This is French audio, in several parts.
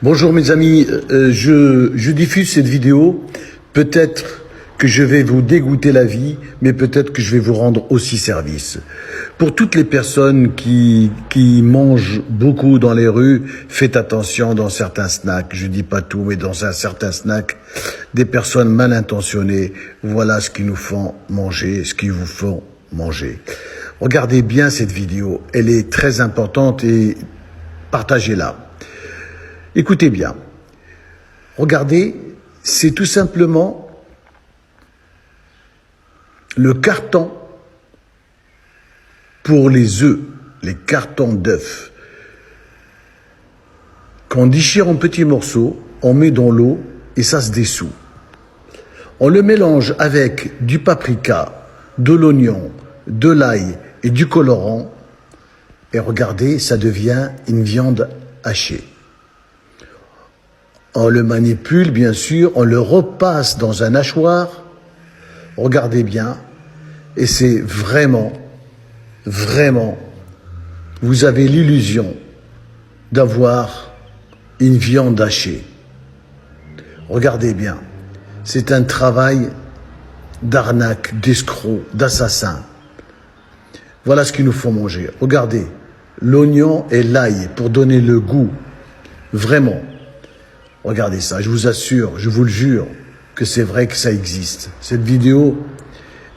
Bonjour mes amis, je diffuse cette vidéo, peut-être que je vais vous dégoûter la vie, mais peut-être que je vais vous rendre aussi service. Pour toutes les personnes qui mangent beaucoup dans les rues, faites attention dans certains snacks, je dis pas tout, mais dans un certain snack, des personnes mal intentionnées, voilà ce qu'ils nous font manger, ce qu'ils vous font manger. Regardez bien cette vidéo, elle est très importante et partagez-la. Écoutez bien, regardez, c'est tout simplement le carton pour les œufs, les cartons d'œufs, qu'on déchire en petits morceaux, on met dans l'eau et ça se dissout. On le mélange avec du paprika, de l'oignon, de l'ail et du colorant et regardez, ça devient une viande hachée. On le manipule, bien sûr, on le repasse dans un hachoir. Regardez bien. Et c'est vraiment, vous avez l'illusion d'avoir une viande hachée. Regardez bien. C'est un travail d'arnaque, d'escroc, d'assassin. Voilà ce qu'il nous faut manger. Regardez, l'oignon et l'ail pour donner le goût. Vraiment. Regardez ça, je vous assure, je vous le jure, que c'est vrai que ça existe. Cette vidéo,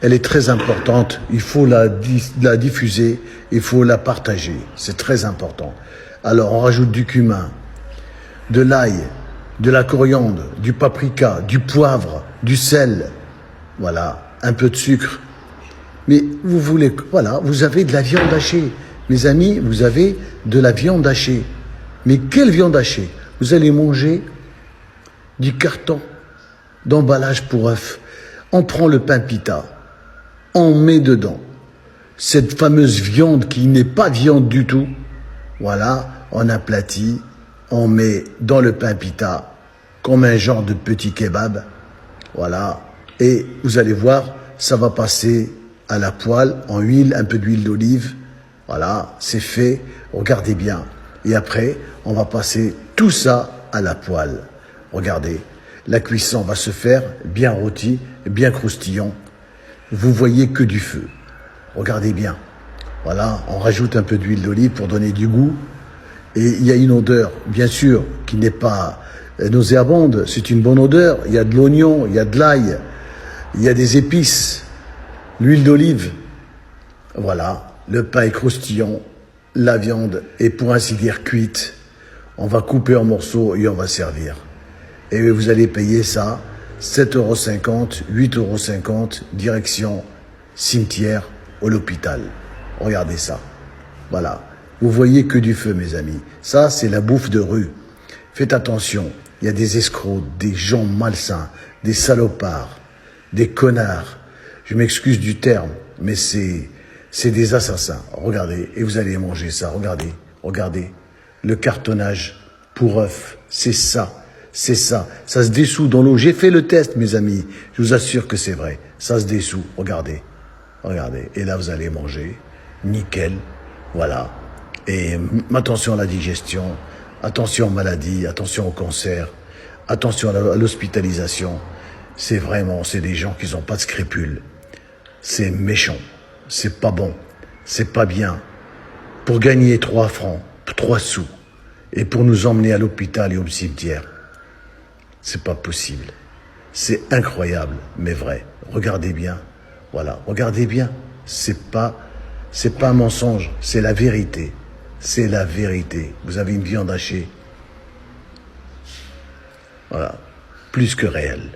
elle est très importante, il faut la diffuser, il faut la partager, c'est très important. Alors on rajoute du cumin, de l'ail, de la coriandre, du paprika, du poivre, du sel, voilà, un peu de sucre. Mais vous voulez, voilà, vous avez de la viande hachée. Mes amis, vous avez de la viande hachée. Mais quelle viande hachée? Vous allez manger du carton d'emballage pour œufs. On prend le pain pita, on met dedans cette fameuse viande qui n'est pas viande du tout. Voilà, on aplatit, on met dans le pain pita comme un genre de petit kebab. Voilà, et vous allez voir, ça va passer à la poêle, en huile, un peu d'huile d'olive. Voilà, c'est fait, regardez bien. Et après, on va passer tout ça à la poêle. Regardez, la cuisson va se faire bien rôti, bien croustillant. Vous voyez que du feu. Regardez bien. Voilà, on rajoute un peu d'huile d'olive pour donner du goût. Et il y a une odeur, bien sûr, qui n'est pas nauséabonde. C'est une bonne odeur. Il y a de l'oignon, il y a de l'ail, il y a des épices, l'huile d'olive. Voilà, le pain est croustillant, la viande est pour ainsi dire cuite. On va couper en morceaux et on va servir. Et vous allez payer ça 7,50 €, 8,50 €, direction cimetière ou l'hôpital. Regardez ça. Voilà. Vous voyez que du feu, mes amis. Ça, c'est la bouffe de rue. Faites attention. Il y a des escrocs, des gens malsains, des salopards, des connards. Je m'excuse du terme, mais c'est des assassins. Regardez. Et vous allez manger ça. Regardez. Regardez. Le cartonnage pour œufs, c'est ça. C'est ça. Ça se dissout dans l'eau. J'ai fait le test, mes amis. Je vous assure que c'est vrai. Ça se dissout. Regardez. Regardez. Et là, vous allez manger. Nickel. Voilà. Et attention à la digestion. Attention aux maladies. Attention au cancer. Attention à l'hospitalisation. C'est vraiment, c'est des gens qui n'ont pas de scrupules. C'est méchant. C'est pas bon. C'est pas bien. Pour gagner 3 francs, 3 sous. Et pour nous emmener à l'hôpital et au cimetière. C'est pas possible. C'est incroyable, mais vrai. Regardez bien. Voilà. Regardez bien. C'est pas un mensonge. C'est la vérité. C'est la vérité. Vous avez une viande hachée. Voilà. Plus que réelle.